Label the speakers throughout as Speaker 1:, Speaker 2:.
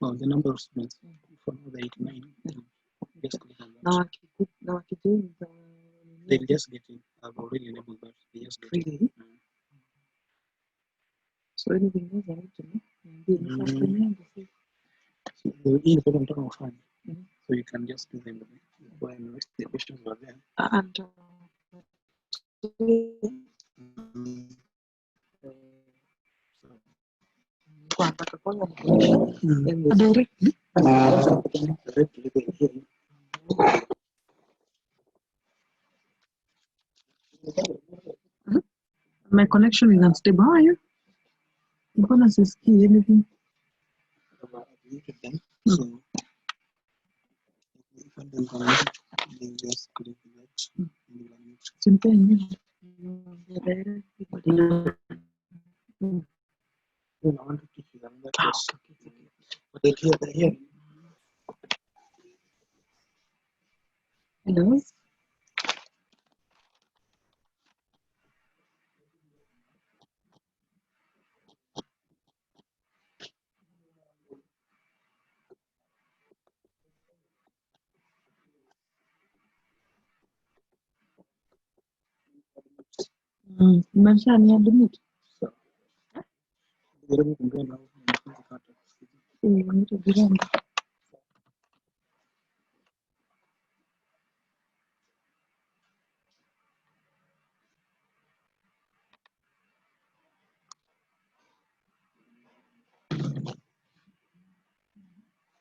Speaker 1: Oh, the number of students from the 89. Just click on that.
Speaker 2: Now I could do the.
Speaker 1: They'll just get in. I've already enabled that. They just get
Speaker 2: Really? So anything else I need to know?
Speaker 1: So you can just do them when the questions are there.
Speaker 2: And my connection is unstable. How are you? Mbona sisikii anything?
Speaker 1: So if I don't connect, then just click that.
Speaker 2: Simple.
Speaker 1: I want to teach you another test. But they're here.
Speaker 2: Hello. Umeshani admit?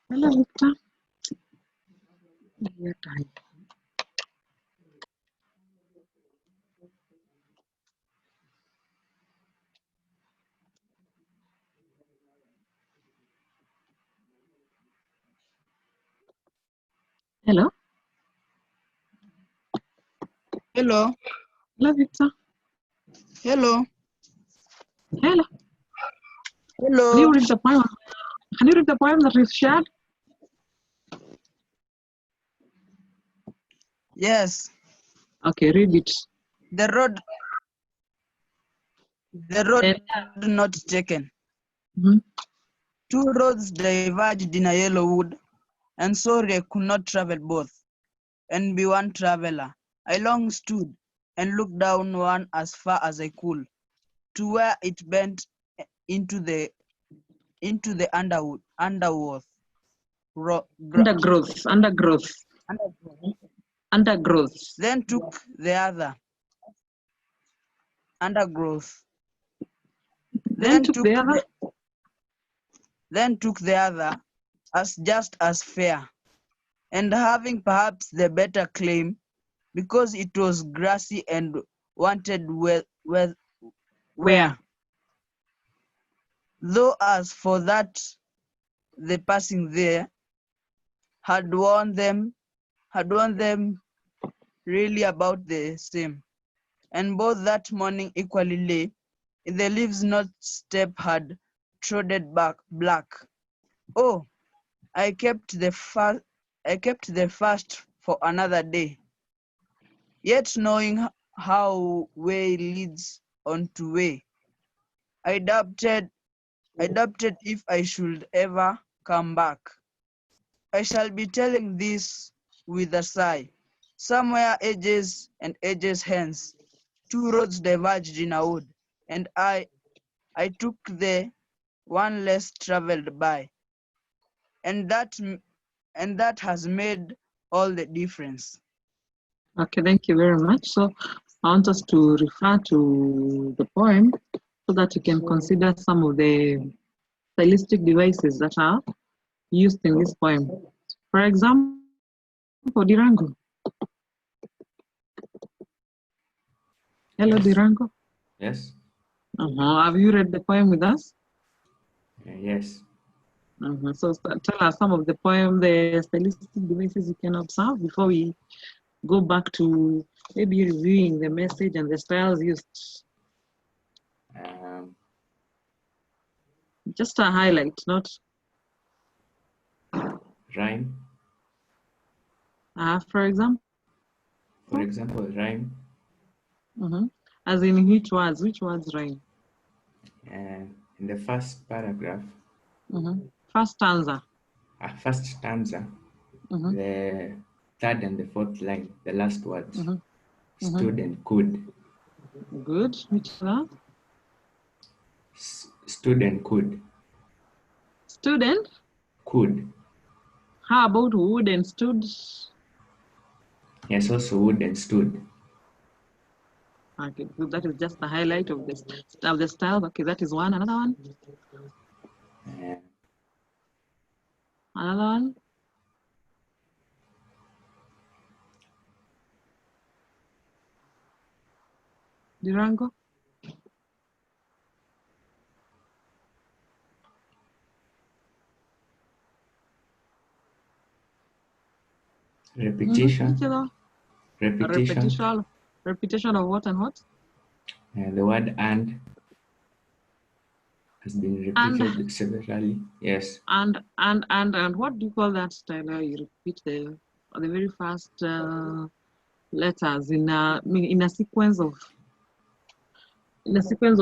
Speaker 2: Hello, Victor. Hello.
Speaker 3: Hello.
Speaker 2: Hello, Victor.
Speaker 3: Hello.
Speaker 2: Hello.
Speaker 3: Hello.
Speaker 2: Can you read the poem? Can you read the poem that we've shared?
Speaker 3: Yes.
Speaker 2: Okay, read it.
Speaker 3: The road not taken.
Speaker 2: Mm-hmm.
Speaker 3: Two roads diverged in a yellow wood, and sorry I could not travel both, and be one traveler. I long stood and looked down one as far as I could, to where it bent into the undergrowth.
Speaker 2: Undergrowth.
Speaker 3: Then took the other. Undergrowth. Then took the other as just as fair, and having perhaps the better claim, because it was grassy and wanted where. Though as for that, the passing there had warned them really about the same, and both that morning equally lay in the leaves not step had trodden black. Oh, I kept the first for another day, yet knowing how way leads on to way, I doubted if I should ever come back. I shall be telling this with a sigh. Somewhere ages and ages hence, two roads diverged in a wood, and I took the one less traveled by, and that has made all the difference.
Speaker 2: Okay, thank you very much. So I want us to refer to the poem so that you can consider some of the stylistic devices that are used in this poem. For example, Dirango. Hello,
Speaker 4: Yes.
Speaker 2: Dirango.
Speaker 4: Yes.
Speaker 2: Have you read the poem with us?
Speaker 4: Yes.
Speaker 2: So tell us some of the poem, the stylistic devices you can observe before we go back to maybe reviewing the message and the styles used. Just a highlight, not
Speaker 4: Rhyme.
Speaker 2: For example.
Speaker 4: For example, rhyme.
Speaker 2: As in which words rhyme?
Speaker 4: In the first paragraph,
Speaker 2: First stanza.
Speaker 4: First stanza, the third and the fourth line, the last words. Stood and could.
Speaker 2: Good. Which other?
Speaker 4: Stood and could.
Speaker 2: Student.
Speaker 4: Could.
Speaker 2: How about would and stood?
Speaker 4: Yes, also would and stood.
Speaker 2: Okay, so that is just the highlight of the style. Okay, that is one. Another one. Another one. Durango.
Speaker 4: Repetition. Repetition.
Speaker 2: Repetition of what and what?
Speaker 4: The word and has been repeated severally. Yes.
Speaker 2: And what do you call that style? You repeat the very first letters in a sequence of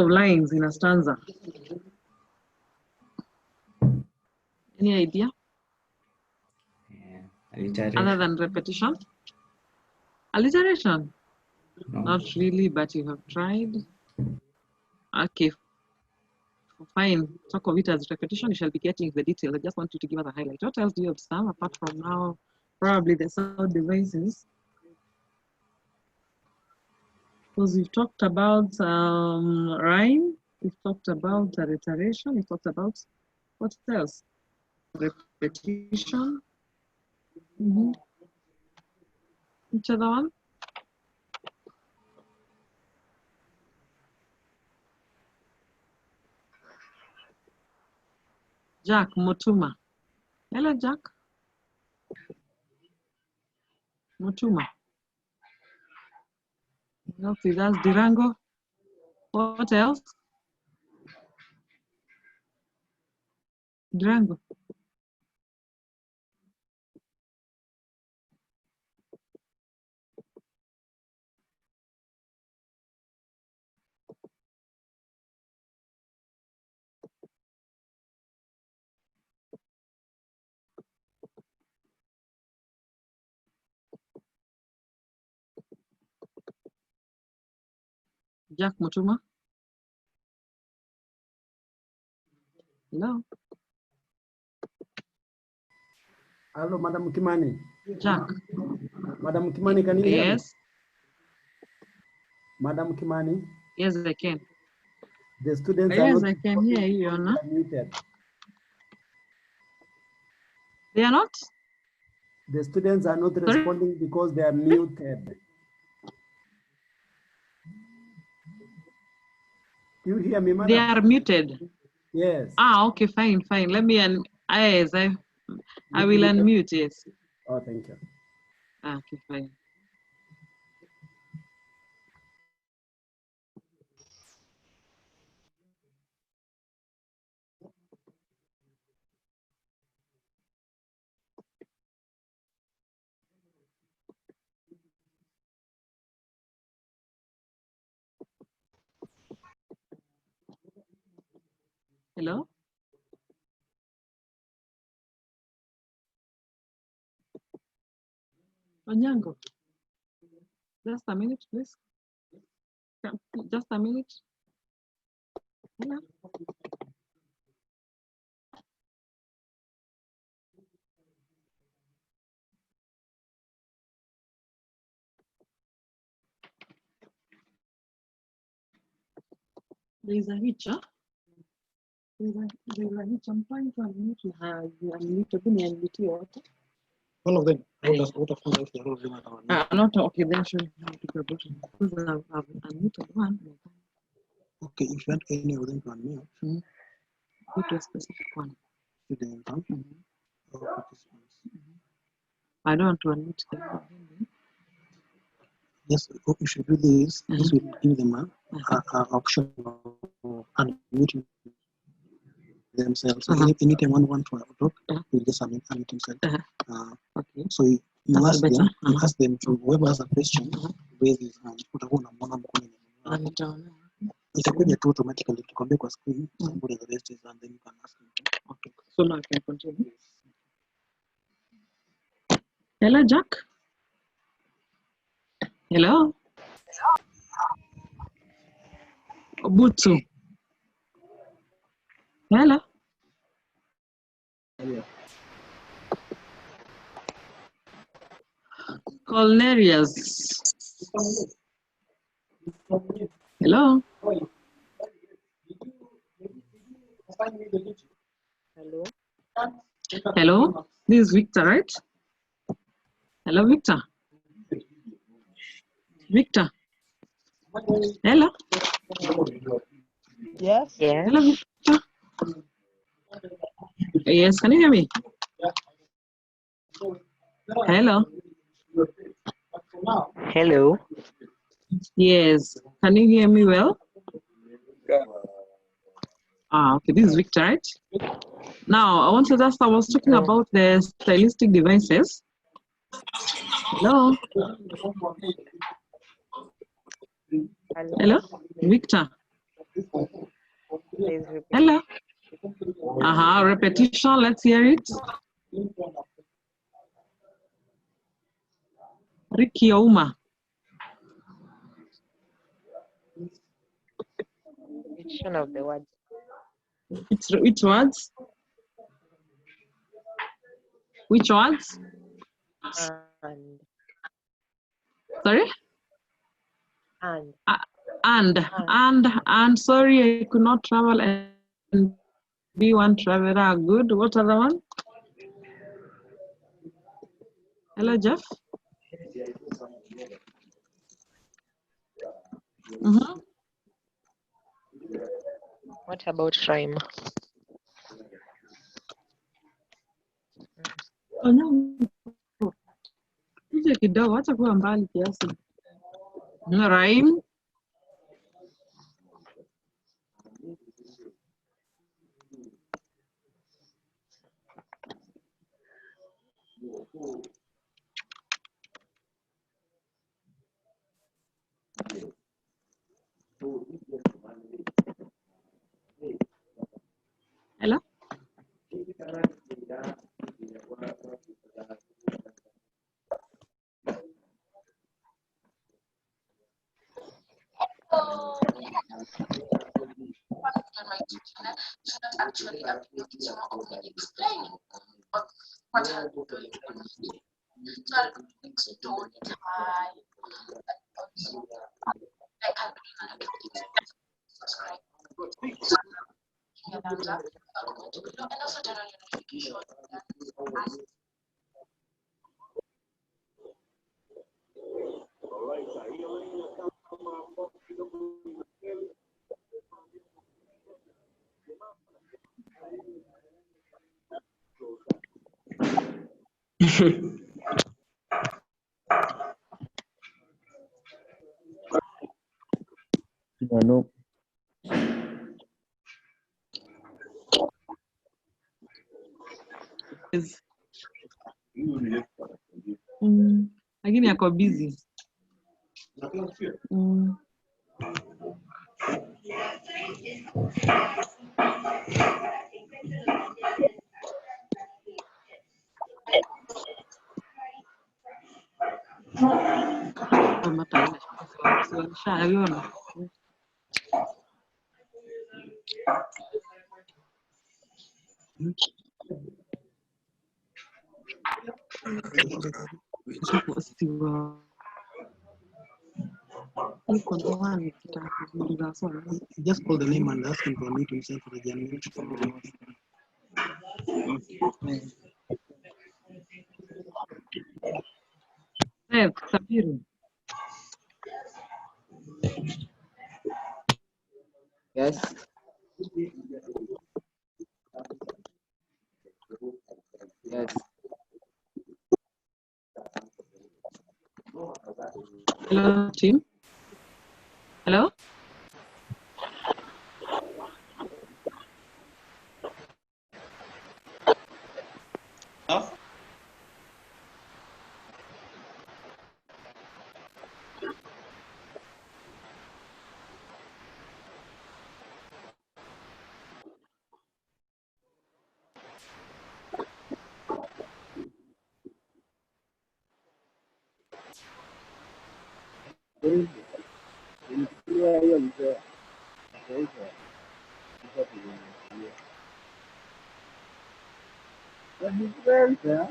Speaker 2: lines in a stanza. Any idea?
Speaker 4: Alliteration.
Speaker 2: Other than repetition? Alliteration?
Speaker 4: No.
Speaker 2: Not really, but you have tried. Okay. Fine. Talk of it as repetition. You shall be getting the details. I just want you to give us a highlight. What else do you observe apart from now? Probably the sound devices. Because we've talked about rhyme, we've talked about alliteration, we've talked about what else? Repetition. Which other one? Jack Motuma. Hello, Jack. Motuma. Help with us, Durango. What else? Durango. Jack Motuma. Hello.
Speaker 5: Hello, Madam Kimani.
Speaker 2: Jack.
Speaker 5: Madam Kimani, can you hear me?
Speaker 2: Yes.
Speaker 5: Madam Kimani.
Speaker 2: Yes, I can.
Speaker 5: The students
Speaker 2: yes,
Speaker 5: are not.
Speaker 2: I can hear you, Anna.
Speaker 5: Muted.
Speaker 2: They are not?
Speaker 5: The students are not responding because they are muted. You hear me, madam?
Speaker 2: They are muted.
Speaker 5: Yes.
Speaker 2: Okay, fine. Let me yes, I will unmute, yes.
Speaker 5: Oh, thank you.
Speaker 2: Okay, fine. Hello? Onyango, just a minute, please. Just a minute. Hello? There is a hitch, huh? There's a hitch. I'm trying to unmute you.
Speaker 1: All of them. Out of all of them are
Speaker 2: not okay, then show me how to go about it. Because I've unmuted one.
Speaker 1: okay, if you want any of them to unmute,
Speaker 2: Go to a specific one.
Speaker 1: student or participants.
Speaker 2: I don't want to unmute them.
Speaker 1: Yes, what you should do this. This will give them an option of unmuting themselves. So anytime one wants to talk, you just unmute himself.
Speaker 2: Okay.
Speaker 1: So you ask them to whoever has a question, raise his hand. Utakuwa unamwona mkono itakuja tu automatically tukwambia kwa screen, somebody the rest is and then you can ask him. Okay.
Speaker 2: So now I can continue. Hello, Jack. Hello. Obutu. Hello. Cornelius. Hello.
Speaker 6: Hello.
Speaker 2: Hello. This is Victor, right? Hello, Victor. Victor. Hello.
Speaker 3: Yes.
Speaker 6: Yes.
Speaker 2: Hello, Victor. Yes, can you hear me? Hello.
Speaker 6: Hello.
Speaker 2: Yes. Can you hear me well? Okay, this is Victor, right? Now, I wanted to ask, I was talking about the stylistic devices. Hello? Hello? Victor?
Speaker 6: Please repeat.
Speaker 2: Hello? Repetition, let's hear it. Ricky Ouma.
Speaker 6: Repetition of the word.
Speaker 2: Which words? Which words?
Speaker 6: And.
Speaker 2: Sorry? And sorry, I could not travel and be one traveler. Good. What other one? Hello, Jeff.
Speaker 6: What about rhyme?
Speaker 2: Kuja kidogo, acha kuwa mbali kiasi. Rhyme. Hello?
Speaker 7: Actually upload some of the explaining what I'm doing. So I'll next don't I can subscribe. And also turn on your notification.
Speaker 8: No.
Speaker 2: Lakini yako busy.
Speaker 1: Just call the name and ask him to unmute himself for the January.
Speaker 8: Yes. Yes.
Speaker 2: Hello, team. Hello?
Speaker 9: Nilimfikiria hiyo mzee. Kwa hivyo, nilikuwa tulimfikiria. Wa dispenser?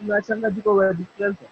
Speaker 9: Unachanga tuko wa dispenser?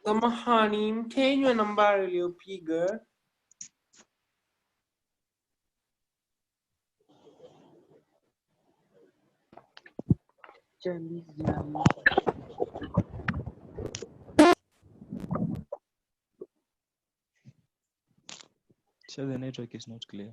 Speaker 10: Samahani, mtenywa nambari iliyopiga.
Speaker 11: So the network is not clear.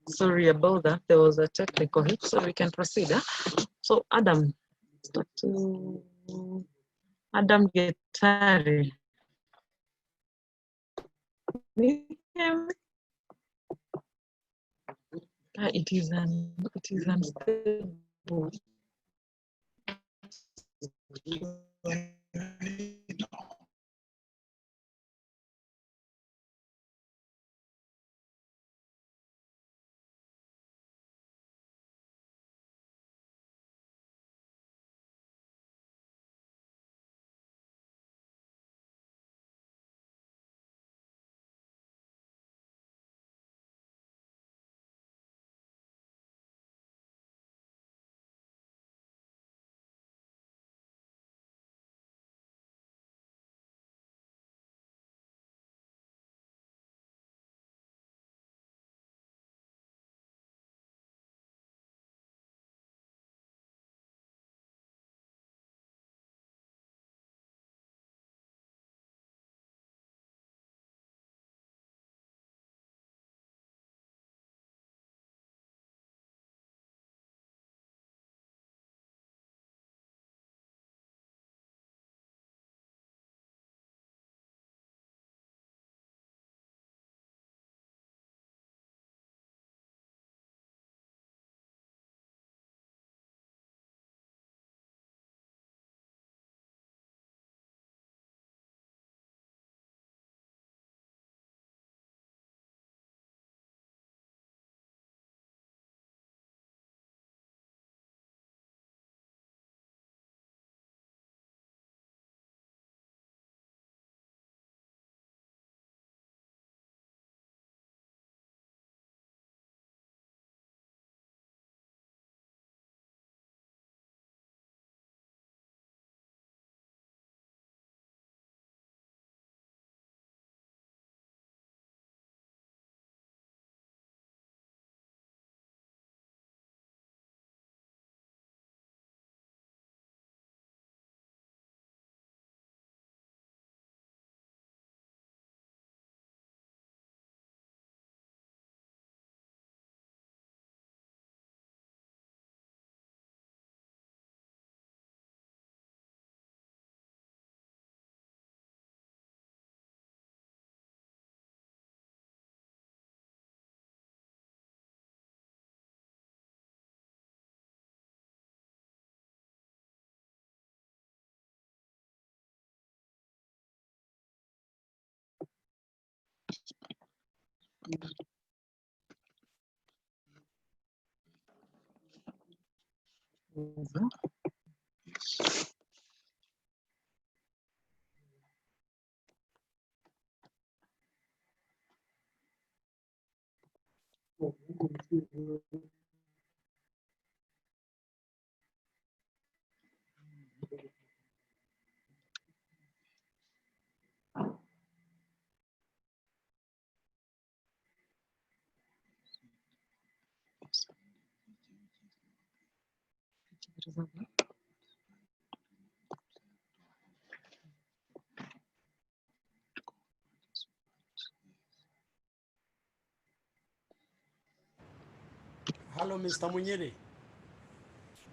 Speaker 2: Sorry about that. There was a technical hit, so we can proceed. So Adam, start to Adam Getari. It is unstable.
Speaker 5: Hello, Mr. Munyiri.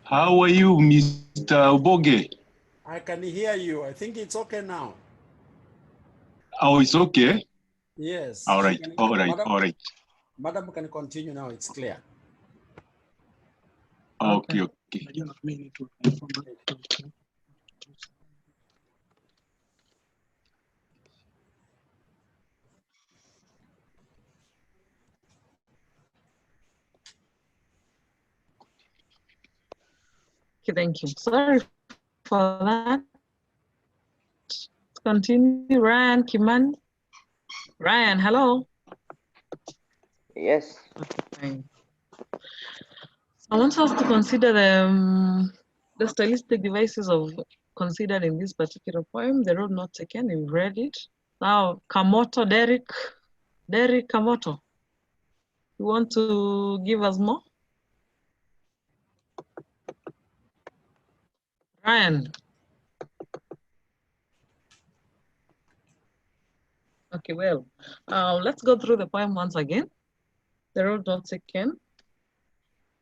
Speaker 11: How are you, Mr. Oboge?
Speaker 5: I can hear you. I think it's okay now.
Speaker 11: Oh, it's okay?
Speaker 5: Yes.
Speaker 11: All right, all right,
Speaker 5: Madam,
Speaker 11: all right.
Speaker 5: Madam can continue now. It's clear.
Speaker 11: Okay, okay.
Speaker 2: Okay, thank you. Sorry for that. Let's continue. Ryan Kiman. Ryan, hello.
Speaker 8: Yes.
Speaker 2: Okay. I want us to consider the stylistic devices considered in this particular poem, The Road Not Taken. You've read it. Now, Kamoto, Derek Kamoto. You want to give us more? Ryan. Okay, well, let's go through the poem once again. The road not taken.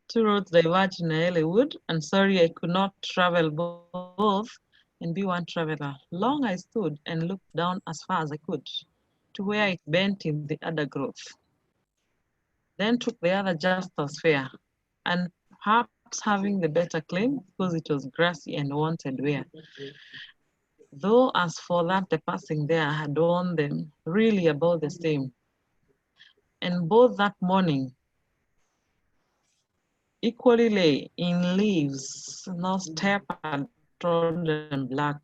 Speaker 2: Two roads diverged in a early wood, and sorry I could not travel both and be one traveler. Long I stood and looked down as far as I could, to where it bent in the other growth. Then took the other just as fair, and perhaps having the better claim, because it was grassy and wanted wear. Though as for that the passing there had worn them really about the same. And both that morning equally lay in leaves, no step had trodden black.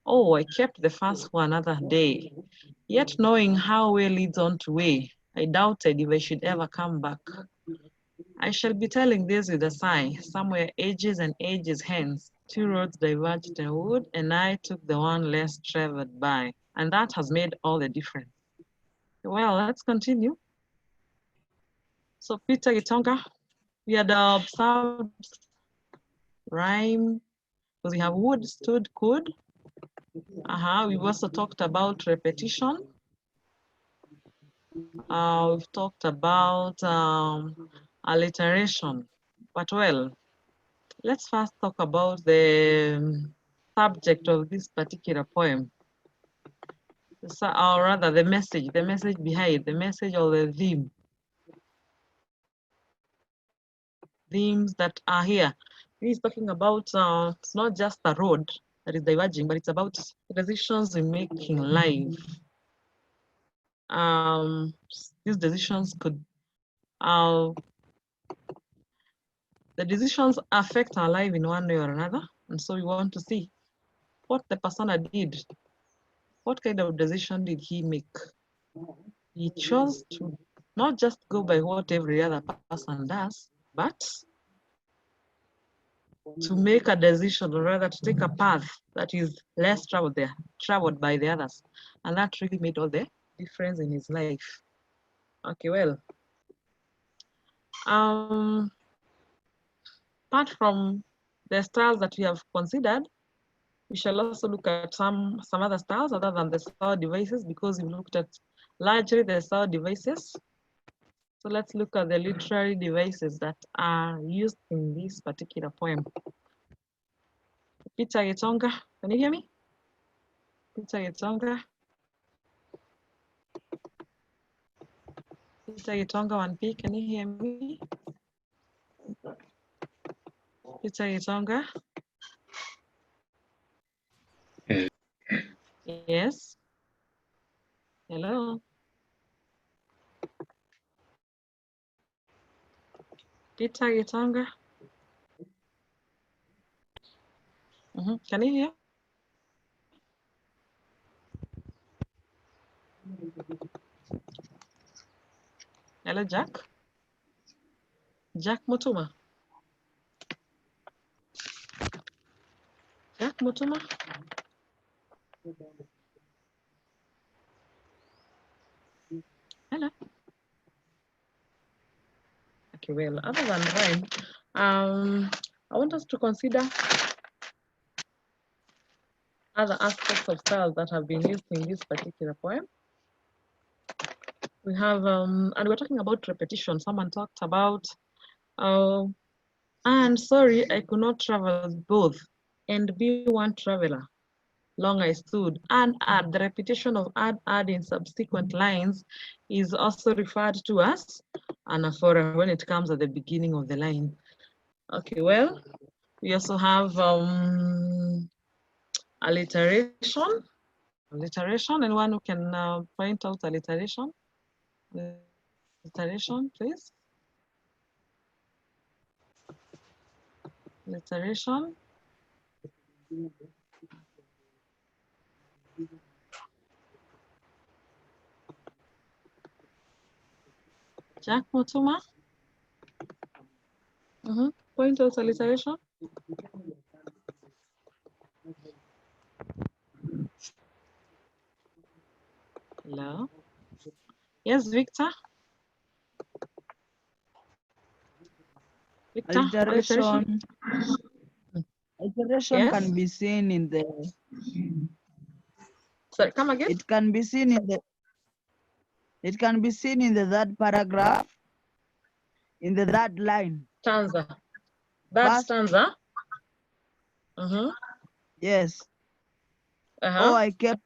Speaker 2: Oh, I kept the first for another day. Yet knowing how way leads on to way, I doubted if I should ever come back. I shall be telling this with a sigh, somewhere ages and ages hence, two roads diverged in a wood, and I took the one less traveled by. And that has made all the difference. Well, let's continue. So Peter Gitonga, we had observed rhyme, because we have would, stood, could. We've also talked about repetition. We've talked about alliteration. But well, let's first talk about the subject of this particular poem. Or rather the message behind, the message or the theme. Themes that are here. He's talking about, it's not just a road that is diverging, but it's about the decisions we make in life. These decisions could, the decisions affect our life in one way or another. And so we want to see what the persona did. What kind of decision did he make? He chose to not just go by what every other person does, but to make a decision, or rather to take a path that is less traveled by the others. And that really made all the difference in his life. Okay, well, apart from the styles that we have considered, we shall also look at some other styles other than the sound devices, because we've looked at largely the sound devices. So let's look at the literary devices that are used in this particular poem. Peter Gitonga, can you hear me? Peter Gitonga. Peter Gitonga 1P, can you hear me? Peter Gitonga. Yes. Hello. Peter Gitonga. Can you hear? Hello, Jack. Jack Mutuma. Jack Mutuma. Hello. Okay, well, other than rhyme, I want us to consider other aspects of styles that have been used in this particular poem. We have, and we're talking about repetition. Someone talked about, and sorry, I could not travel both and be one traveler. Long I stood, and add, the repetition of add in subsequent lines is also referred to as anaphora when it comes at the beginning of the line. Okay, well, we also have alliteration. Alliteration, anyone who can point out alliteration? Alliteration, please. Alliteration. Jack Mutuma. Point out alliteration. Hello. Yes, Victor. Victor,
Speaker 3: Alliteration. Alliteration
Speaker 2: yes?
Speaker 3: can be seen in the.
Speaker 2: Sorry, come again.
Speaker 3: It can be seen in the. It can be seen in the third paragraph, in the third line.
Speaker 2: Stanza. That
Speaker 3: First,
Speaker 2: stanza.
Speaker 3: yes. Oh, I kept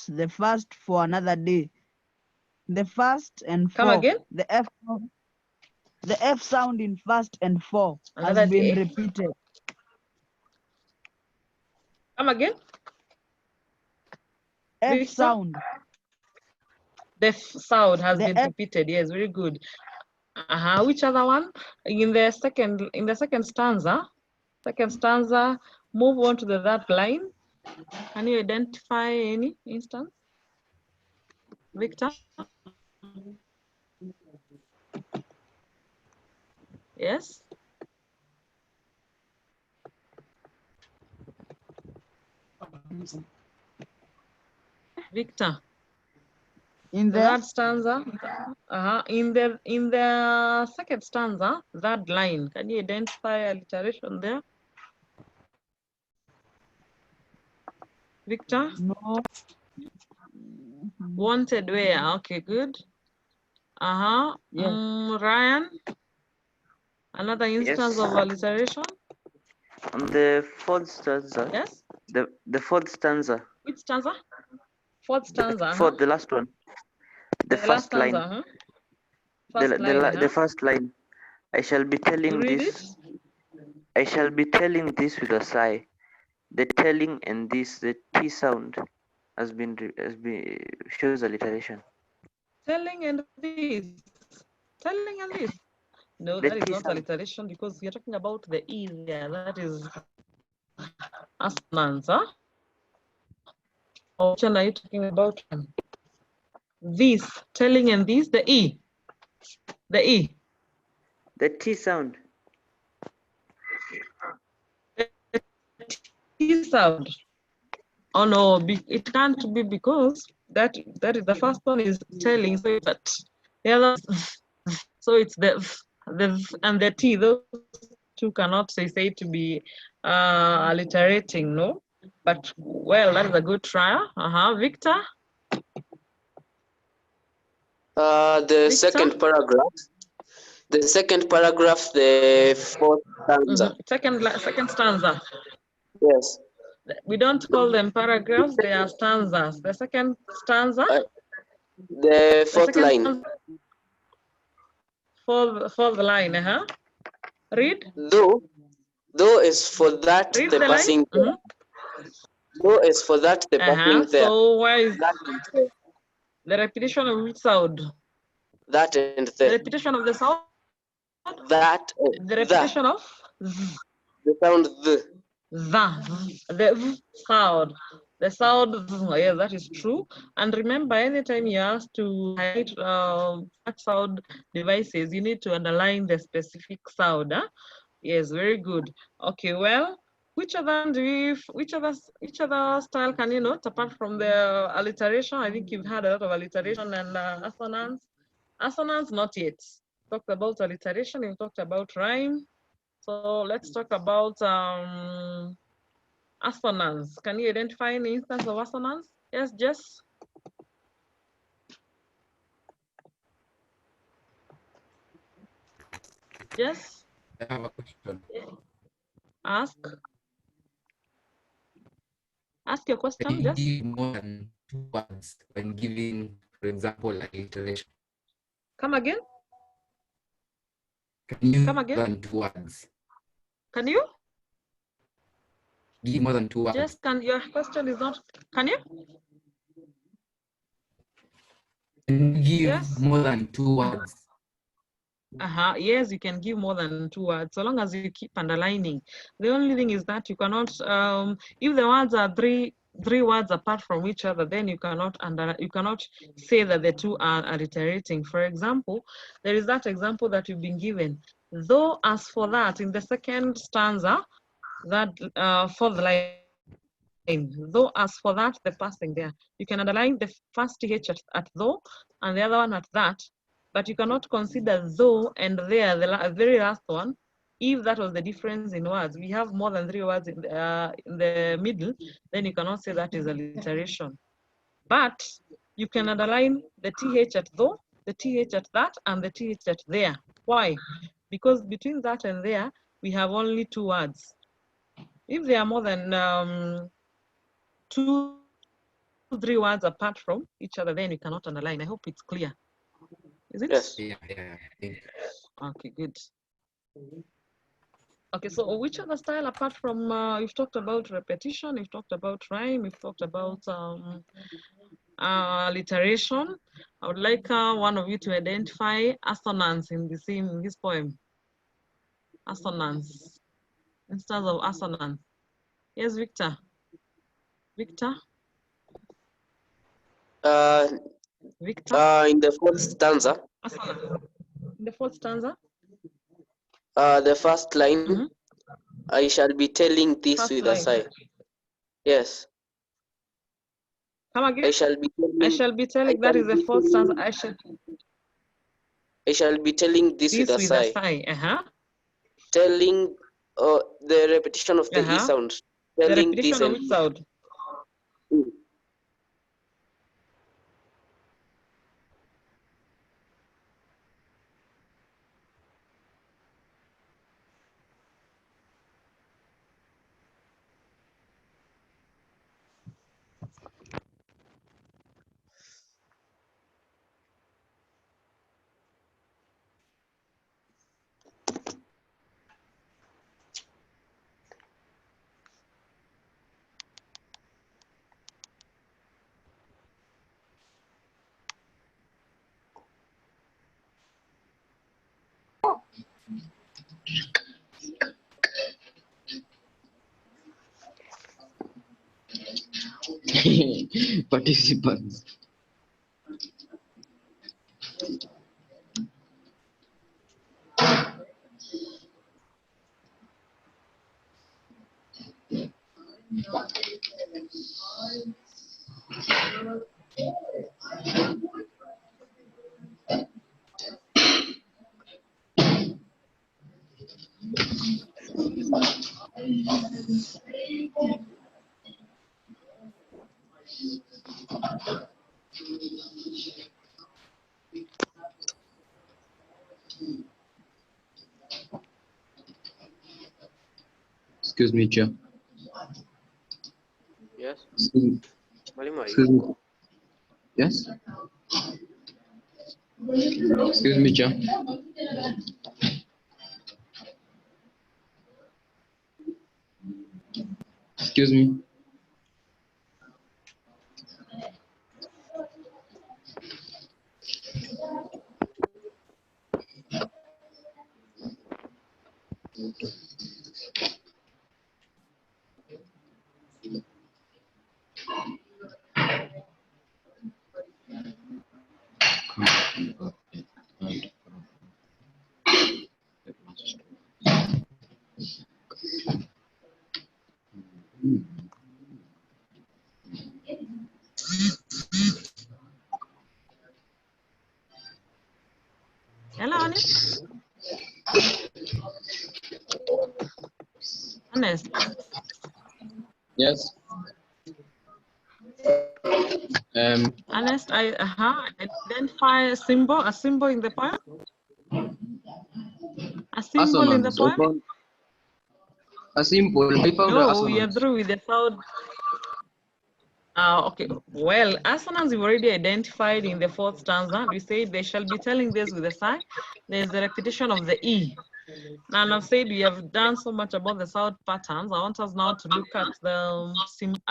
Speaker 3: the first for another day. The first and
Speaker 2: Come
Speaker 3: four.
Speaker 2: again.
Speaker 3: The F sound in first and four
Speaker 2: Another
Speaker 3: has been
Speaker 2: day.
Speaker 3: repeated.
Speaker 2: Come again.
Speaker 3: F sound.
Speaker 2: The sound has been repeated. Yes, very good. Which other one? In the second stanza. Move on to the third line. Can you identify any instance? Victor? Yes? Victor?
Speaker 3: In the
Speaker 2: third stanza? In the second stanza, that line, can you identify alliteration there? Victor?
Speaker 3: No.
Speaker 2: Wanted where? Okay, good.
Speaker 3: Yes.
Speaker 2: Ryan? Another instance of alliteration?
Speaker 12: On the fourth stanza.
Speaker 2: Yes?
Speaker 12: The fourth stanza.
Speaker 2: Which stanza? Fourth stanza.
Speaker 12: The last one. The first line.
Speaker 2: Stanza, First line,
Speaker 12: the first line. I shall be telling this. I shall be telling this with a sigh. The telling and this, the T sound has been shows alliteration.
Speaker 2: Telling and this. Telling and this. No, that is not alliteration because we are talking about the E there. That is assonance, huh? Or which one are you talking about? This, telling and this, the E. The E.
Speaker 12: The T sound.
Speaker 2: The T sound. Oh no, it can't be because that is the first one is telling, so it's that the other, so it's the and the T. Those two cannot say to be alliterating, no. But well, that is a good trial. Victor.
Speaker 8: The second paragraph. The second paragraph, the fourth stanza.
Speaker 2: Second stanza.
Speaker 8: Yes.
Speaker 2: We don't call them paragraphs, they are stanzas. The second stanza?
Speaker 8: The fourth line.
Speaker 2: Fourth line, Read.
Speaker 8: Though is for that
Speaker 2: Read
Speaker 8: the passing there. Though is for that the passing there.
Speaker 2: So why is the repetition of which sound?
Speaker 8: That and
Speaker 2: the repetition of the sound?
Speaker 8: That.
Speaker 2: The repetition of?
Speaker 8: The sound the
Speaker 2: sound. The sound, yeah, that is true. And remember, anytime you ask to highlight sound devices, you need to underline the specific sound. Yes, very good. Okay, well, which other style can you note apart from the alliteration? I think you've had a lot of alliteration and assonance. Assonance, not yet. Talked about alliteration, you talked about rhyme. So let's talk about assonance. Can you identify any instance of assonance? Yes, Jess. Yes.
Speaker 4: I have a question.
Speaker 2: Ask your question.
Speaker 4: Can you
Speaker 2: Yes.
Speaker 4: give more than 2 words when giving, for example, alliteration?
Speaker 2: Come again.
Speaker 4: Can you
Speaker 2: come again?
Speaker 4: More than 2 words?
Speaker 2: Can you?
Speaker 4: Give more than 2 words.
Speaker 2: Yes. Your question is not? Can you?
Speaker 4: Can you give more than 2 words?
Speaker 2: Yes, you can give more than 2 words, so long as you keep underlining. The only thing is that you cannot, if the words are three words apart from each other, then you cannot say that the two are alliterating. For example, there is that example that you've been given. Though, as for that, in the second stanza, that fourth line, though, as for that, the passing there, you can underline the first th at though and the other one at that. But you cannot consider though and there, the very last one, if that was the difference in words. We have more than 3 words in the middle, then you cannot say that is alliteration. But you can underline the TH at though, the TH at that, and the TH at there. Why? Because between that and there, we have only 2 words. If there are more than 2, 3 words apart from each other, then you cannot underline. I hope it's clear. Is it?
Speaker 8: Yes.
Speaker 4: Yeah.
Speaker 2: Okay, good. Okay, so which other style apart from, you've talked about repetition, you've talked about rhyme, you've talked about alliteration. I would like one of you to identify assonance in this poem. Assonance. Instance of assonance. Yes, Victor. Victor? Victor?
Speaker 8: In the 4th stanza.
Speaker 2: Assonance. In the 4th stanza?
Speaker 8: The first line, I shall be telling this
Speaker 2: First
Speaker 8: with
Speaker 2: line.
Speaker 8: a sigh. Yes.
Speaker 2: Come again?
Speaker 8: I shall be telling.
Speaker 2: I shall be telling. That is the 4th stanza.
Speaker 8: I shall be telling this with a sigh. Telling the repetition of the E sound. Telling
Speaker 2: the
Speaker 8: this
Speaker 2: repetition of which sound?
Speaker 13: Participants. Excuse me, Chair.
Speaker 8: Yes.
Speaker 13: Excuse me. Yes. Excuse me, Chair. Excuse me.
Speaker 2: Hello, Ernest. Ernest.
Speaker 13: Yes.
Speaker 2: Ernest, identify a symbol in the poem. A symbol in the poem.
Speaker 13: A symbol. I found
Speaker 2: no, you're through with the sound. Okay, well, assonance we've already identified in the 4th stanza. We say they shall be telling this with a sigh. There's the repetition of the E. Now, I've said we have done so much about the sound patterns. I want us now to look at the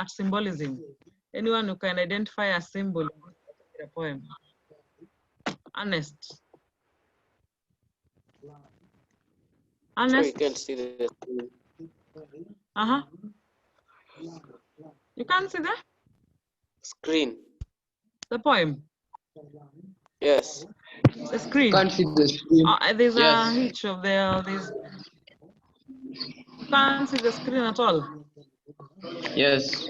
Speaker 2: symbolism. Anyone who can identify a symbol in the poem? Ernest. Ernest.
Speaker 8: Sorry, you can't see the screen.
Speaker 2: You can't see the
Speaker 8: screen.
Speaker 2: The poem.
Speaker 8: Yes.
Speaker 2: The screen.
Speaker 13: Can't see the screen.
Speaker 2: There's
Speaker 13: Yes.
Speaker 2: a hitch of there's. You can't see the screen at all.
Speaker 13: Yes.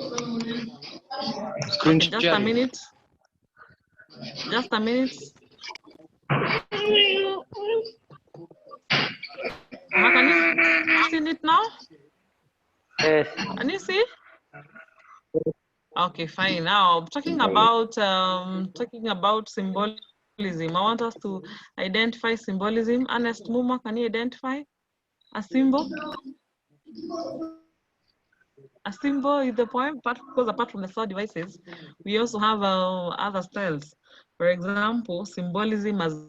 Speaker 2: Screen okay, just a minute. Just a minute. Can you see it now?
Speaker 12: Yes.
Speaker 2: Can you see? Okay, fine. Now talking about symbolism. I want us to identify symbolism. Ernest Mumo, can you identify a symbol? A symbol is the poem, because apart from the thought devices, we also have other styles. For example, symbolism as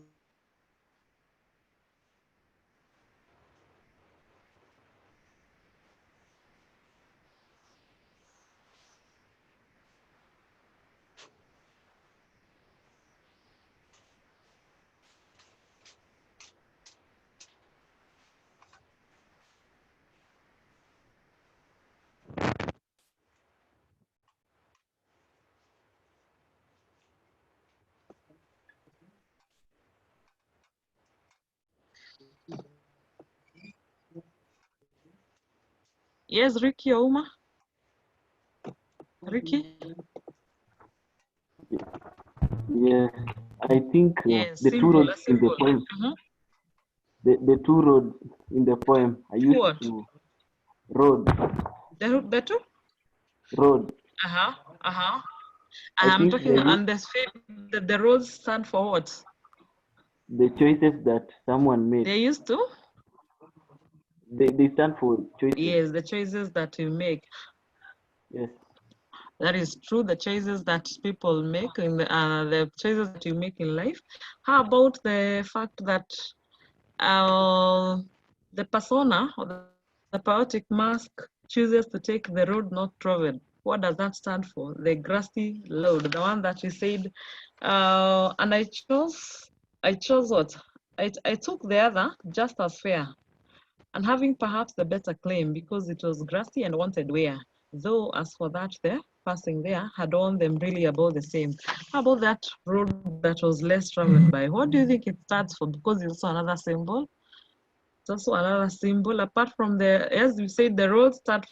Speaker 2: yes, Ricky Ouma. Ricky?
Speaker 14: Yeah, I think
Speaker 2: Yes,
Speaker 14: the two
Speaker 2: symbol,
Speaker 14: roads
Speaker 2: a
Speaker 14: in the
Speaker 2: symbol.
Speaker 14: poem, the two roads in the poem, I used
Speaker 2: What?
Speaker 14: to road,
Speaker 2: The two?
Speaker 14: road.
Speaker 2: Uh-huh, uh-huh.
Speaker 14: I
Speaker 2: I'm
Speaker 14: think
Speaker 2: talking, and the roads stand for what?
Speaker 14: the choices that someone made,
Speaker 2: They used to?
Speaker 14: they stand for choices.
Speaker 2: Yes, the choices that you make.
Speaker 14: Yes.
Speaker 2: That is true, the choices that people make, in the choices that you make in life. How about the fact that the persona or the poetic mask chooses to take the road not traveled? What does that stand for? The grassy road, the one that you said, and I chose what? I took the other just as fair, and having perhaps the better claim because it was grassy and wanted wear. Though as for that, the passing there had worn them really about the same. How about that road that was less traveled by? What do you think it stands for? Because it's also another symbol. It's also another symbol. Apart from the, as you said, the road start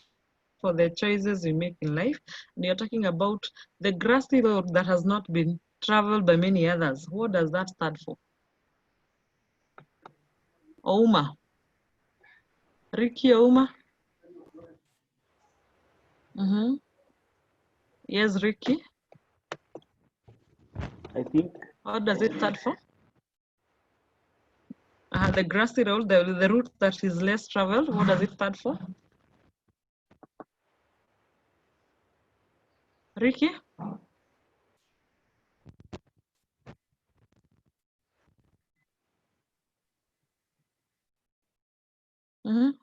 Speaker 2: for the choices we make in life. And you're talking about the grassy road that has not been traveled by many others. What does that stand for? Ouma. Ricky Ouma. Yes, Ricky.
Speaker 14: I think.
Speaker 2: What does it stand for? The grassy road, the route that is less traveled. What does it stand for? Ricky?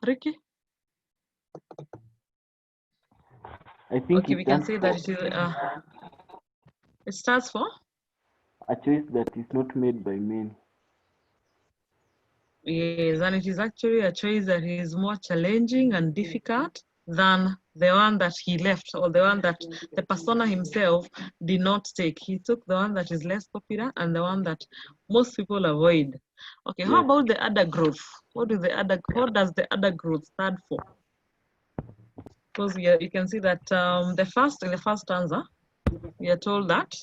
Speaker 2: Ricky?
Speaker 14: I think
Speaker 2: Okay,
Speaker 14: it
Speaker 2: we can
Speaker 14: stands
Speaker 2: say
Speaker 14: for
Speaker 2: that it stands for
Speaker 14: a choice that is not made by men.
Speaker 2: Yes, and it is actually a choice that is more challenging and difficult than the one that he left, or the one that the persona himself did not take. He took the one that is less popular and the one that most people avoid. Okay, how about the other growth? What does the other growth stand for? Because you can see that in the first stanza, we are told that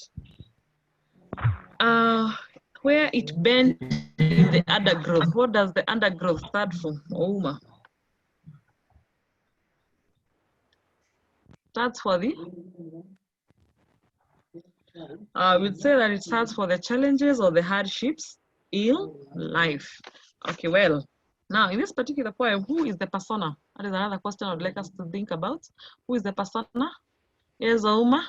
Speaker 2: where it bent in the undergrowth. What does the undergrowth stand for? Ouma. That's for the, I would say that it stands for the challenges or the hardships in life. Okay, well, now in this particular poem, who is the persona? That is another question I'd like us to think about. Who is the persona? Yes, Ouma.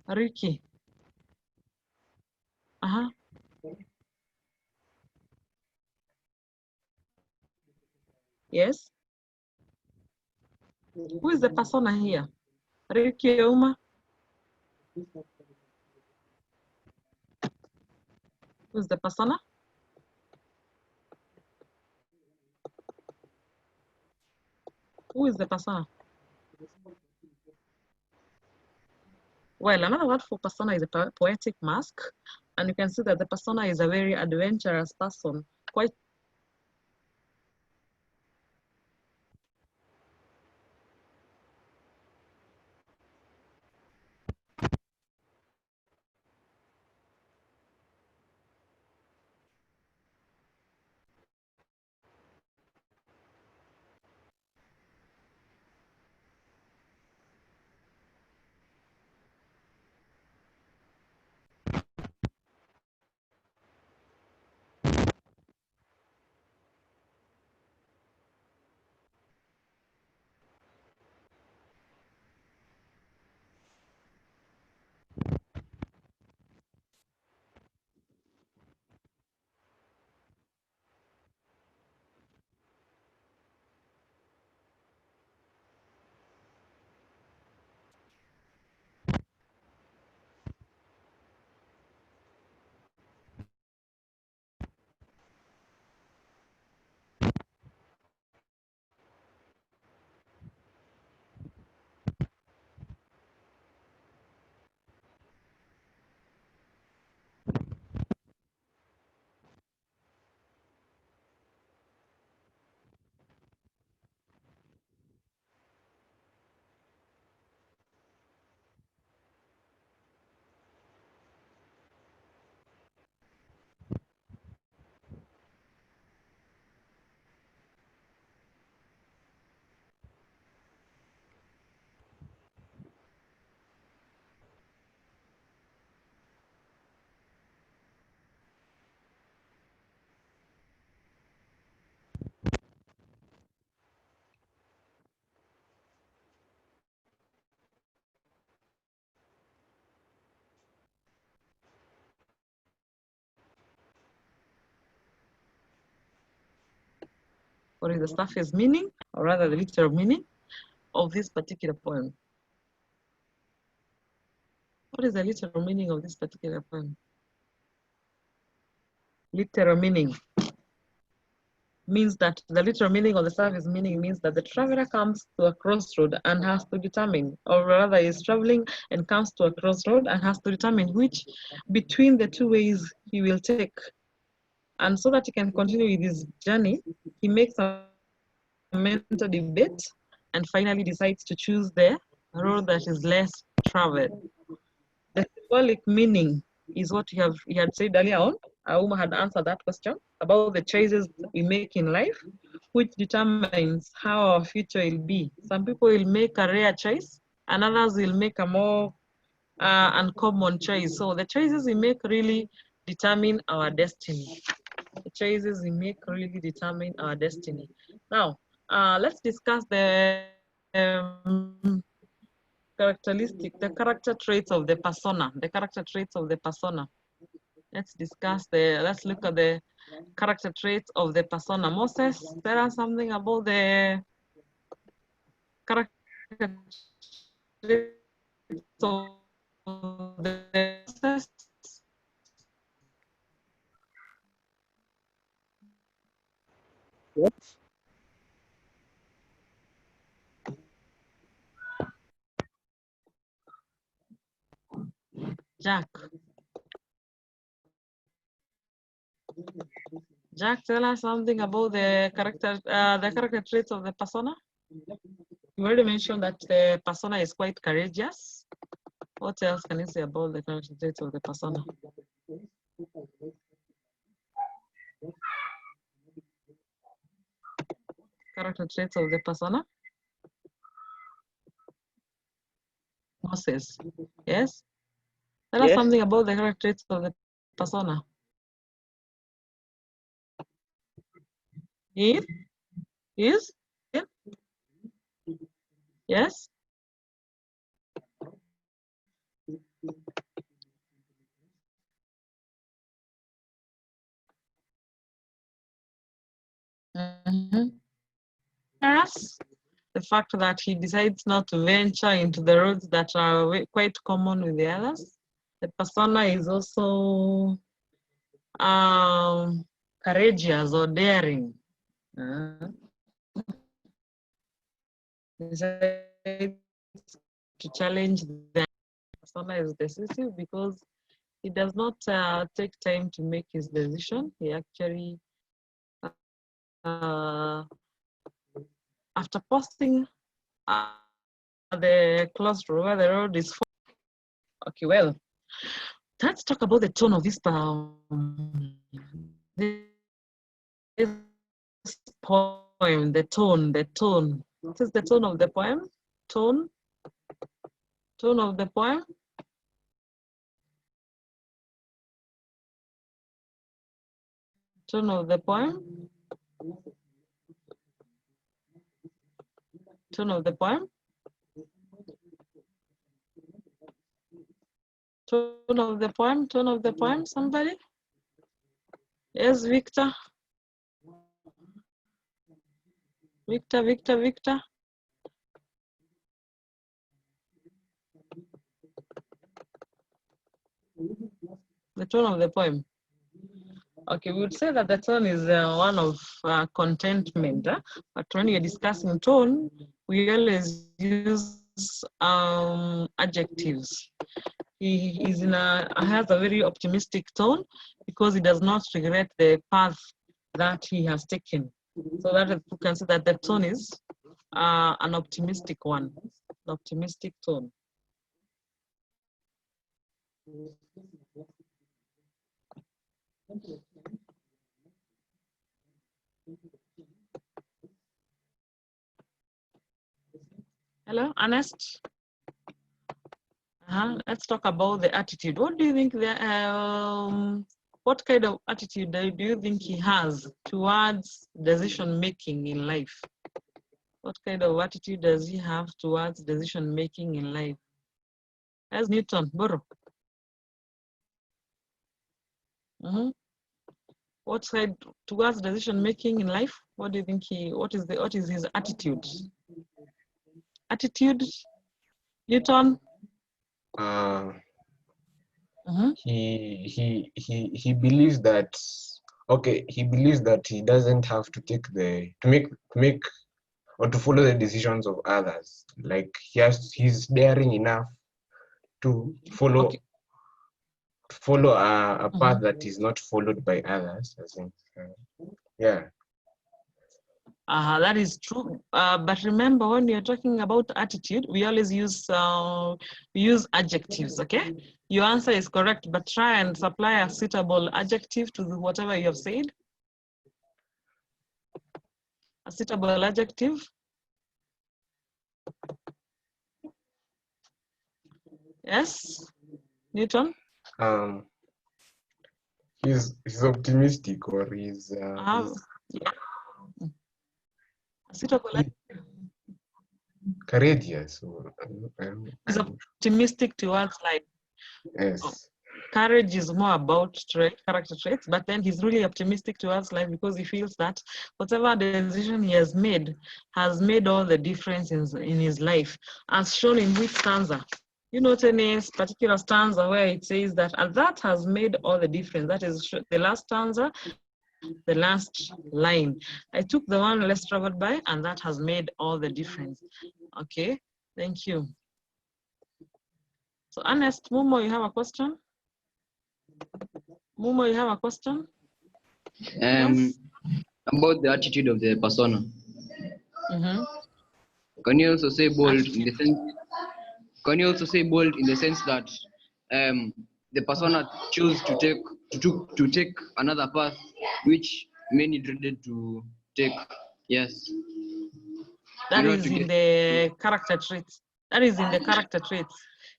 Speaker 2: Ricky. Yes. Who is the persona here? Ricky, Ouma. Who is the persona? Who is the persona? Well, another word for persona is a poetic mask, and you can see that the persona is a very adventurous person, quite What is the surface meaning, or rather the literal meaning of this particular poem? What is the literal meaning of this particular poem? Literal meaning means that the literal meaning of the surface meaning means that the traveler comes to a crossroad and has to determine, or rather is traveling and comes to a crossroad and has to determine which between the two ways he will take. And so that he can continue with his journey, he makes a mental debate and finally decides to choose the road that is less traveled. The symbolic meaning is what he had said earlier on. Auma had answered that question about the choices we make in life, which determines how our future will be. Some people will make a rare choice, and others will make a more uncommon choice. So the choices we make really determine our destiny. The choices we make really determine our destiny. Now, let's discuss the the character traits of the persona, Let's look at the character traits of the persona. Moses, tell us something about the character traits of the Moses. Jack, tell us something about the character traits of the persona. You already mentioned that the persona is quite courageous. What else can you say about the character traits of the persona? Character traits of the persona. Moses, yes? Tell us something about the character traits of the persona. Is? Yes? Yes. The fact that he decides not to venture into the roads that are quite common with the others. The persona is also courageous or daring. Decides to challenge the persona is decisive because he does not take time to make his decision. He actually, after posting the crossroad where the road is. Okay, well, let's talk about the tone of this poem. The tone. What is the tone of the poem? Tone of the poem. Tone of the poem. Tone of the poem. Tone of the poem. Tone of the poem. Somebody? Yes, Victor. Victor. The tone of the poem. Okay, we would say that the tone is one of contentment, but when you're discussing tone, we always use adjectives. He has a very optimistic tone because he does not regret the path that he has taken. So that you can say that the tone is an optimistic one, an optimistic tone. Hello, Ernest. Let's talk about the attitude. What do you think what kind of attitude do you think he has towards decision making in life? What kind of attitude does he have towards decision making in life? As Newton, borrow. what side towards decision making in life? What do you think what is his attitude? Attitude, Newton?
Speaker 15: He believes that he believes that he doesn't have to take to make or to follow the decisions of others. Like he's daring enough to follow a path that is not followed by others, I think. Yeah.
Speaker 2: That is true. But remember, when you're talking about attitude, we always use adjectives, okay? Your answer is correct, but try and supply a suitable adjective to whatever you have said. A suitable adjective. Yes, Newton?
Speaker 15: He's optimistic, or he's
Speaker 2: yeah. A suitable adjective.
Speaker 15: Courageous.
Speaker 2: He's optimistic towards life.
Speaker 15: Yes.
Speaker 2: Courage is more about character traits, but then he's really optimistic towards life because he feels that whatever decision he has made all the difference in his life, as shown in which stanza. You note any particular stanza where it says that, and that has made all the difference. That is the last stanza, the last line. I took the one less traveled by, and that has made all the difference. Okay, thank you. So Ernest, Mumo, you have a question? Mumo, you have a question?
Speaker 13: Yes? About the attitude of the persona. Can you also say bold in the sense? Can you also say bold in the sense that the persona choose to take another path which many dreaded to take? Yes.
Speaker 2: That is in the character traits. That is in the character traits.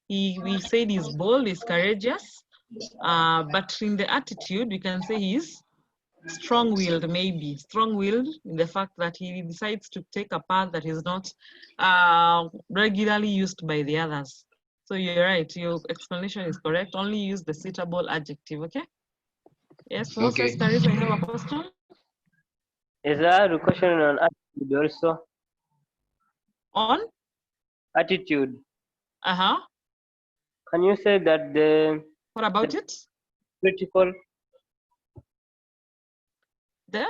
Speaker 2: We said he's bold, he's courageous, but in the attitude, we can say he's strong-willed, maybe. Strong-willed in the fact that he decides to take a path that is not regularly used by the others. So you're right, your explanation is correct. Only use the suitable adjective, okay? Yes, Moses, Carissa, you have a question?
Speaker 16: Is there a question on attitude also?
Speaker 2: On?
Speaker 16: Attitude.
Speaker 2: Uh-huh.
Speaker 16: Can you say that the...
Speaker 2: What about it?
Speaker 16: Critical.
Speaker 2: There?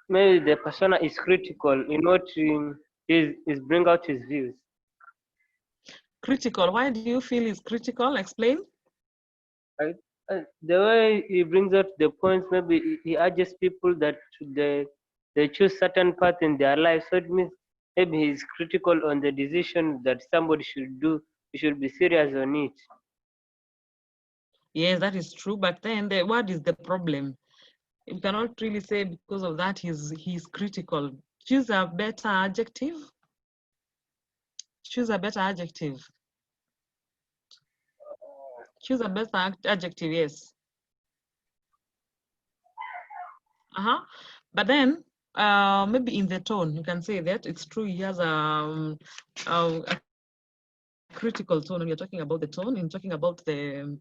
Speaker 16: Maybe the persona is critical in what is bring out his views.
Speaker 2: Critical. Why do you feel is critical? Explain.
Speaker 16: The way he brings out the points, maybe he urges people that they choose certain path in their life. So it means maybe he's critical on the decision that somebody should do. You should be serious on it.
Speaker 2: Yes, that is true. But then what is the problem? You cannot really say because of that he's critical. Choose a better adjective. Choose a better adjective. Choose a better adjective, yes. But then maybe in the tone, you can say that it's true he has a critical tone when you're talking about the tone, and talking about the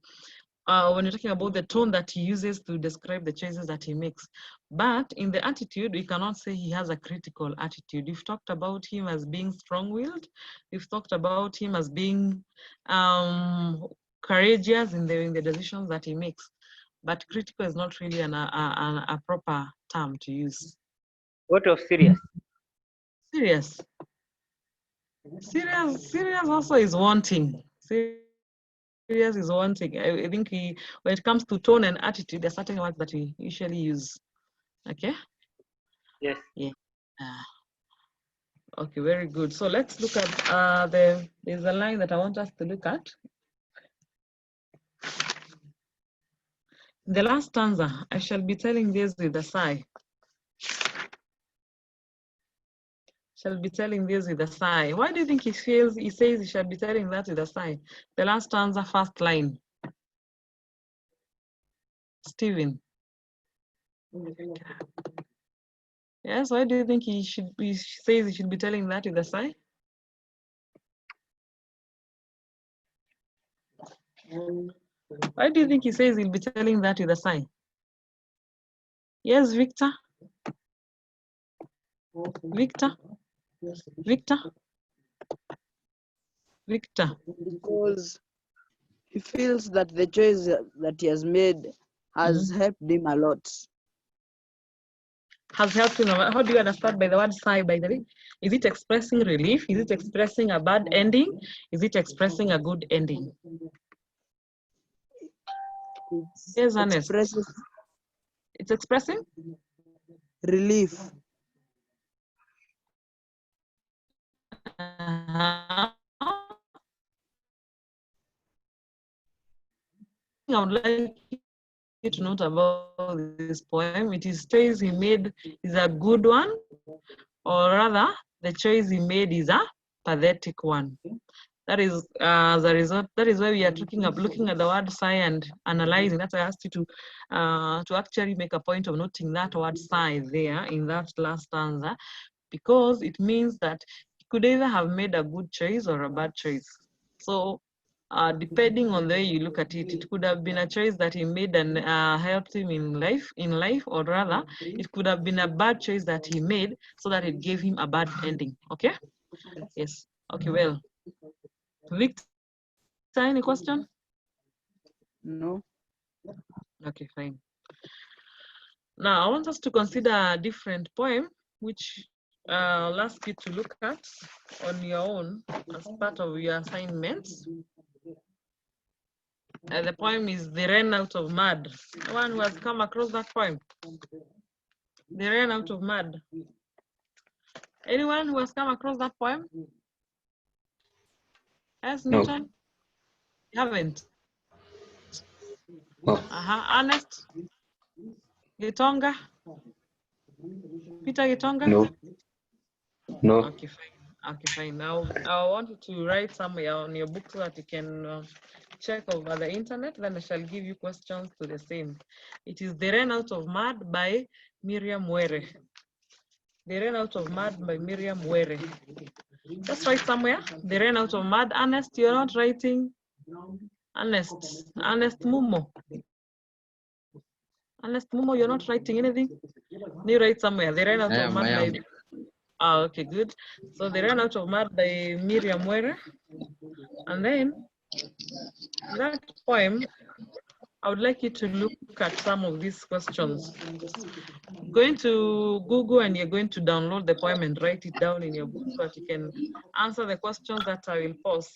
Speaker 2: when you're talking about the tone that he uses to describe the choices that he makes. But in the attitude, we cannot say he has a critical attitude. We've talked about him as being strong-willed. We've talked about him as being courageous in the decisions that he makes. But critical is not really a proper term to use.
Speaker 16: What of serious?
Speaker 2: Serious. Serious also is wanting. Serious is one thing. I think when it comes to tone and attitude, there are certain words that we usually use. Okay?
Speaker 16: Yes.
Speaker 2: Yeah. Okay, very good. So let's look at there's a line that I want us to look at. The last stanza, I shall be telling this with a sigh. Shall be telling this with a sigh. Why do you think he says he shall be telling that with a sigh? The last stanza, first line. Stephen. Yes, why do you think he says he should be telling that with a sigh? Why do you think he says he'll be telling that with a sigh? Yes, Victor. Victor. Victor. Victor.
Speaker 3: Because he feels that the choice that he has made has helped him a lot.
Speaker 2: Has helped him. How do you understand by the word sigh, by the way? Is it expressing relief? Is it expressing a bad ending? Is it expressing a good ending? Yes, Ernest. It's expressing
Speaker 3: relief.
Speaker 2: I would like you to note about this poem. It is choice he made is a good one, or rather, the choice he made is a pathetic one. That is the result. That is why we are looking at the word sigh and analyzing. That's why I asked you to actually make a point of noting that word sigh there in that last stanza, because it means that he could either have made a good choice or a bad choice. So depending on the way you look at it, it could have been a choice that he made and helped him in life, or rather, it could have been a bad choice that he made so that it gave him a bad ending. Okay? Yes. Okay, well. Victor, any question?
Speaker 3: No.
Speaker 2: Okay, fine. Now, I want us to consider a different poem, which I'll ask you to look at on your own as part of your assignments. The poem is They Ran Out of Mud. Anyone who has come across that poem? They Ran Out of Mud. Anyone who has come across that poem? Yes, Newton? No. You haven't?
Speaker 4: No.
Speaker 2: Ernest? Gitonga? Peter Gitonga?
Speaker 4: No. No.
Speaker 2: Okay, fine. Okay, fine. Now, I want you to write somewhere on your book so that you can check over the internet. Then I shall give you questions to the same. It is They Ran Out of Mud by Miriam Were. They Ran Out of Mud by Miriam Were. Just write somewhere. They ran out of mud. Ernest, you're not writing. Ernest Mumo. Ernest Mumo, you're not writing anything. You write somewhere. They ran out of mud by. Oh, okay, good. So They Ran Out of Mud by Miriam Were. And then that poem, I would like you to look at some of these questions. You're going to Google and you're going to download the poem and write it down in your book so that you can answer the questions that I will pose.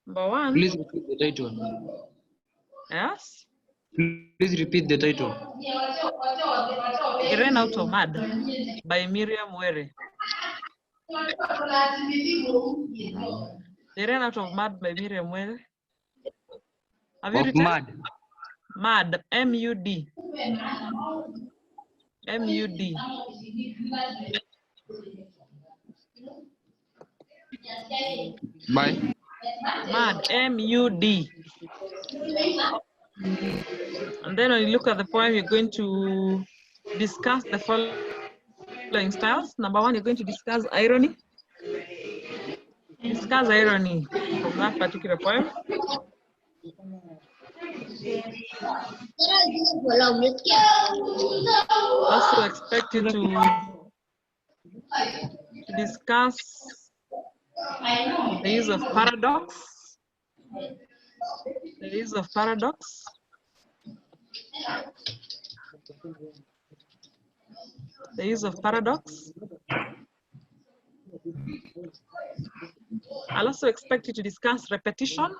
Speaker 2: Number one.
Speaker 13: Please repeat the title.
Speaker 2: Yes?
Speaker 13: Please repeat the title.
Speaker 2: They Ran Out of Mud by Miriam Were. They Ran Out of Mud by Miriam Were. Have you written?
Speaker 13: Mud.
Speaker 2: Mud, M-U-D. M-U-D.
Speaker 13: By?
Speaker 2: Mud, M-U-D. And then when you look at the poem, you're going to discuss the following styles. Number one, you're going to discuss irony. Discuss irony from that particular poem. Also expect you to discuss the use of paradox. The use of paradox. The use of paradox. I'll also expect you to discuss repetition.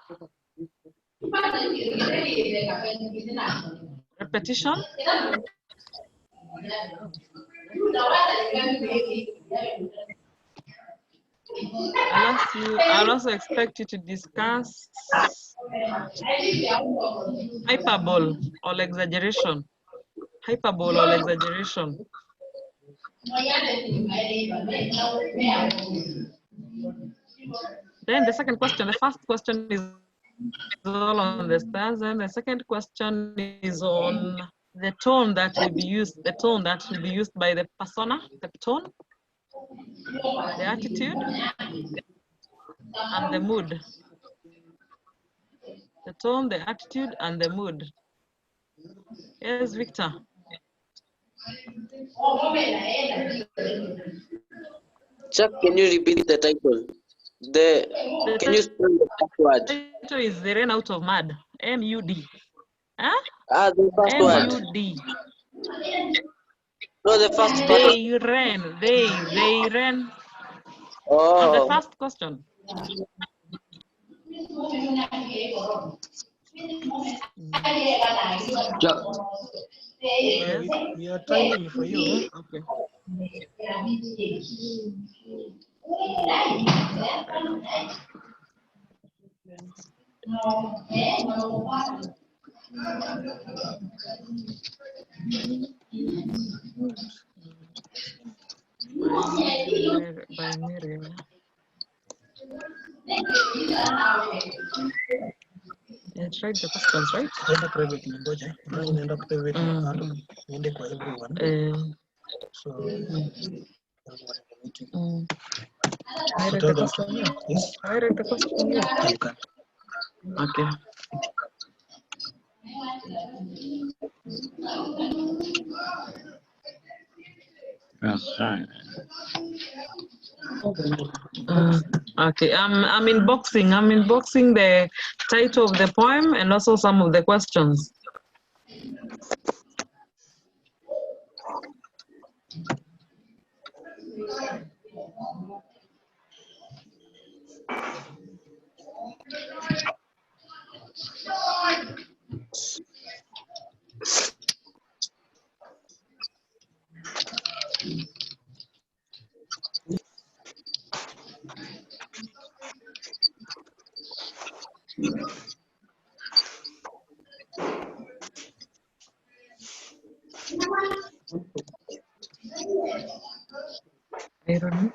Speaker 2: Repetition. I'll also expect you to discuss hyperbole or exaggeration. Hyperbole or exaggeration. Then the second question, the first question is all on the stanza, and the second question is on the tone that will be used, by the persona, the tone, the attitude, and the mood. The tone, the attitude, and the mood. Yes, Victor.
Speaker 8: Chuck, can you repeat the title? Can you spell the first word?
Speaker 2: The title is They Ran Out of Mud. M-U-D. Huh?
Speaker 8: The first word.
Speaker 2: M-U-D.
Speaker 8: No, the first part.
Speaker 2: They ran. They ran.
Speaker 8: Oh.
Speaker 2: The first question.
Speaker 1: Yes. We are timing for you.
Speaker 2: Okay. By Miriam. Yeah, tried the questions, right?
Speaker 1: Enda private ngoja. Enda private niende kwa everyone. So
Speaker 2: I read the question.
Speaker 1: Yes.
Speaker 2: I read the question.
Speaker 1: You can.
Speaker 2: Okay. Okay, I'm unboxing the title of the poem and also some of the questions. I don't know.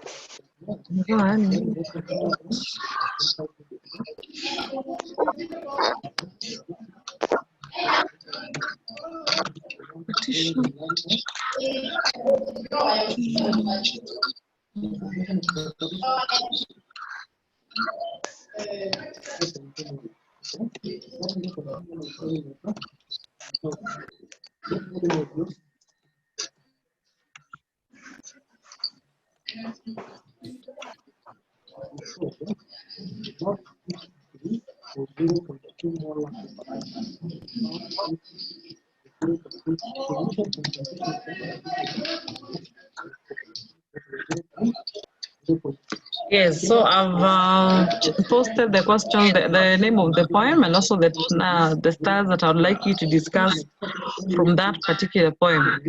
Speaker 2: Yes, so I've posted the question, the name of the poem, and also the styles that I would like you to discuss from that particular poem.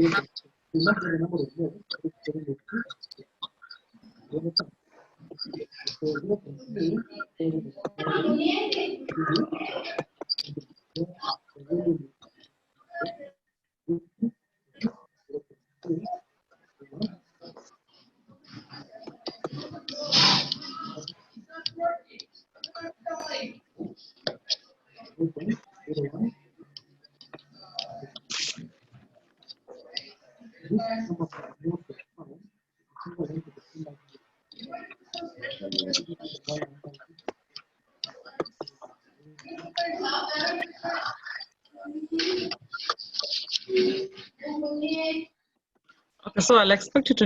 Speaker 2: Okay, so I'll expect you to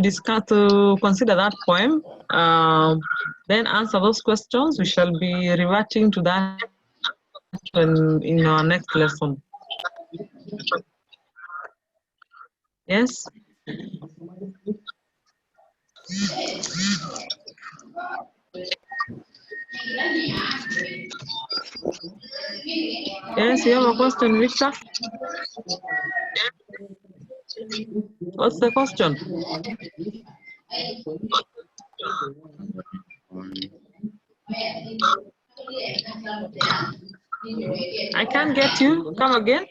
Speaker 2: consider that poem, then answer those questions. We shall be reverting to that in our next lesson. Yes? Yes, you have a question, Victor? What's the question? I can't get you. Come again.